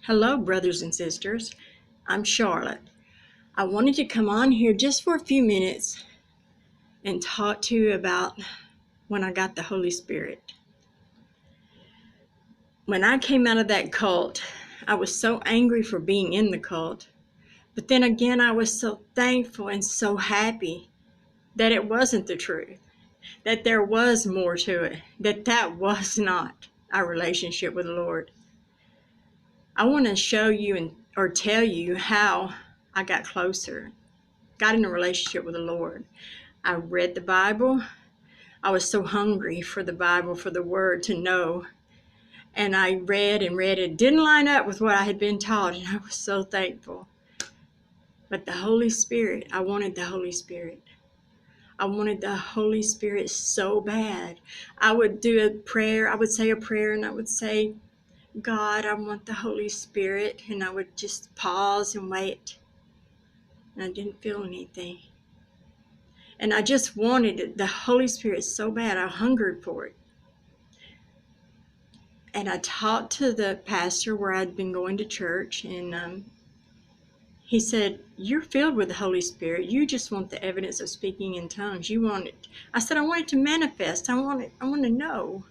Hello, brothers and sisters. I'm Charlotte. I wanted to come on here just for a few minutes and talk to you about when I got the Holy Spirit. When I came out of that cult, I was so angry for being in the cult. But then again, I was so thankful and so happy that it wasn't the truth, that there was more to it, that was not our relationship with the Lord. I want to show you or tell you how I got closer, got in a relationship with the Lord. I read the Bible. I was so hungry for the Bible, for the Word to know. And I read and read. It didn't line up with what I had been taught, and I was so thankful. But the Holy Spirit, I wanted the Holy Spirit. I wanted the Holy Spirit so bad. I would do a prayer. I would say a prayer, and I would say, God, I want the Holy Spirit. And I would just pause and wait. And I didn't feel anything. And I just wanted the Holy Spirit so bad. I hungered for it. And I talked to the pastor where I'd been going to church, and he said, "You're filled with the Holy Spirit. You just want the evidence of speaking in tongues. You want it." I said, "I want it to manifest. I want it. I want to know.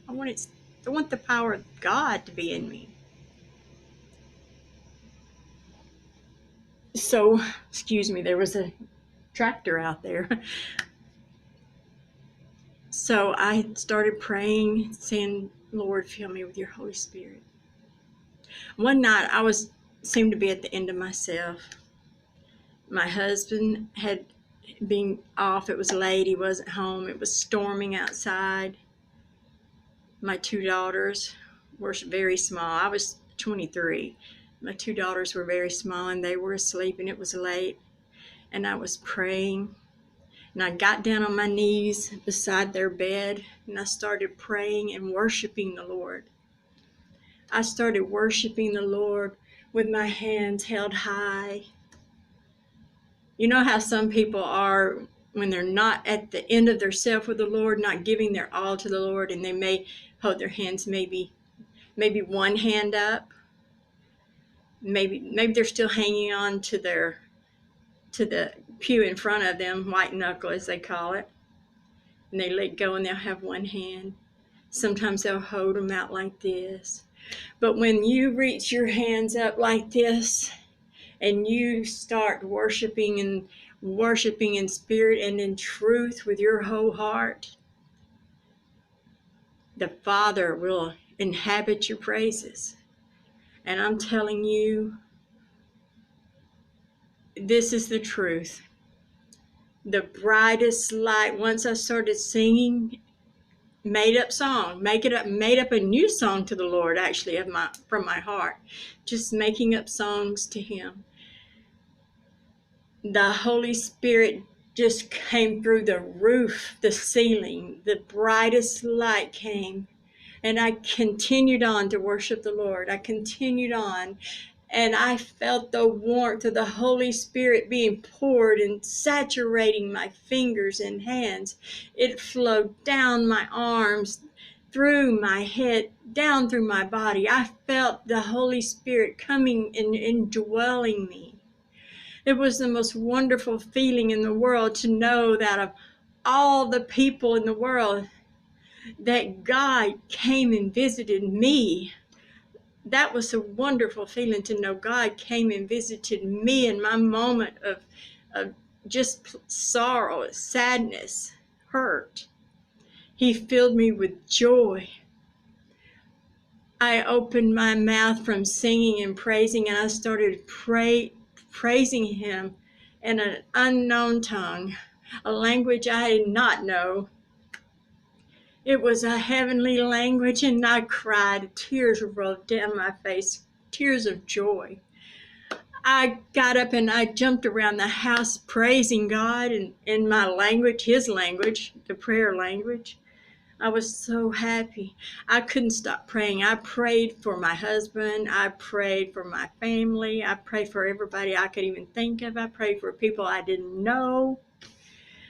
I want the power of God to be in me." So, excuse me, there was a tractor out there. So I started praying, saying, "Lord, fill me with your Holy Spirit." One night I seemed to be at the end of myself. My husband had been off. It was late. He wasn't home. It was storming outside. My two daughters were very small. I was 23. My two daughters were very small, and they were asleep, and it was late. And I was praying. And I got down on my knees beside their bed, and I started praying and worshiping the Lord. I started worshiping the Lord with my hands held high. You know how some people are when they're not at the end of their self with the Lord, not giving their all to the Lord, and they may hold their hands maybe one hand up. Maybe they're still hanging on to the pew in front of them, white knuckle as they call it. And they let go and they'll have one hand. Sometimes they'll hold them out like this. But when you reach your hands up like this and you start worshiping in spirit and in truth with your whole heart, the Father will inhabit your praises. And I'm telling you, this is the truth. The brightest light, once I started singing, made up a new song to the Lord, actually, from my heart, just making up songs to Him. The Holy Spirit just came through the roof, the ceiling. The brightest light came, and I continued on to worship the Lord. I continued on, and I felt the warmth of the Holy Spirit being poured and saturating my fingers and hands. It flowed down my arms, through my head, down through my body. I felt the Holy Spirit coming and indwelling me. It was the most wonderful feeling in the world to know that of all the people in the world, that God came and visited me. That was a wonderful feeling to know God came and visited me in my moment of just sorrow, sadness, hurt. He filled me with joy. I opened my mouth from singing and praising, and I started praising Him in an unknown tongue, a language I did not know. It was a heavenly language, and I cried. Tears rolled down my face, tears of joy. I got up and I jumped around the house praising God in my language, His language, the prayer language. I was so happy. I couldn't stop praying. I prayed for my husband. I prayed for my family. I prayed for everybody I could even think of. I prayed for people I didn't know.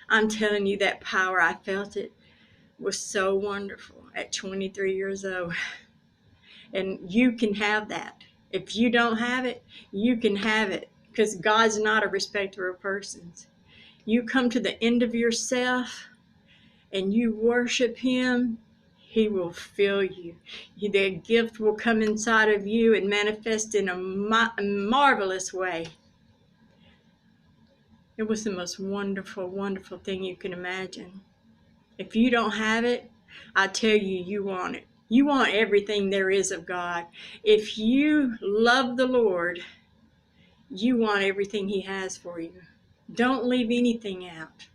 I'm telling you, that power, I felt it, was so wonderful at 23 years old. And you can have that. If you don't have it, you can have it, because God's not a respecter of persons. You come to the end of yourself and you worship Him, He will fill you. The gift will come inside of you and manifest in a marvelous way. It was the most wonderful, wonderful thing you can imagine. If you don't have it, I tell you, you want it. You want everything there is of God. If you love the Lord, you want everything He has for you. Don't leave anything out.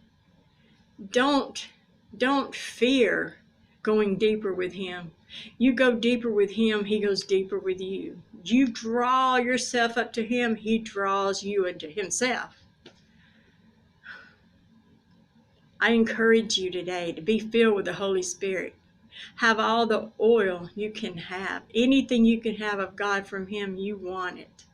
Don't fear going deeper with Him. You go deeper with Him, He goes deeper with you. You draw yourself up to Him, He draws you into Himself. I encourage you today to be filled with the Holy Spirit. Have all the oil you can have. Anything you can have of God from Him, you want it.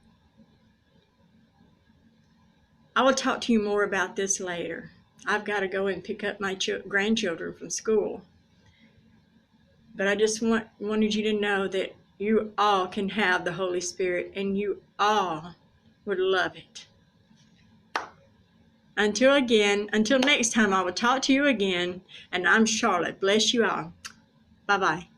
I will talk to you more about this later. I've got to go and pick up my grandchildren from school. But I just wanted you to know that you all can have the Holy Spirit, and you all would love it. Until next time, I will talk to you again. And I'm Charlotte. Bless you all. Bye-bye.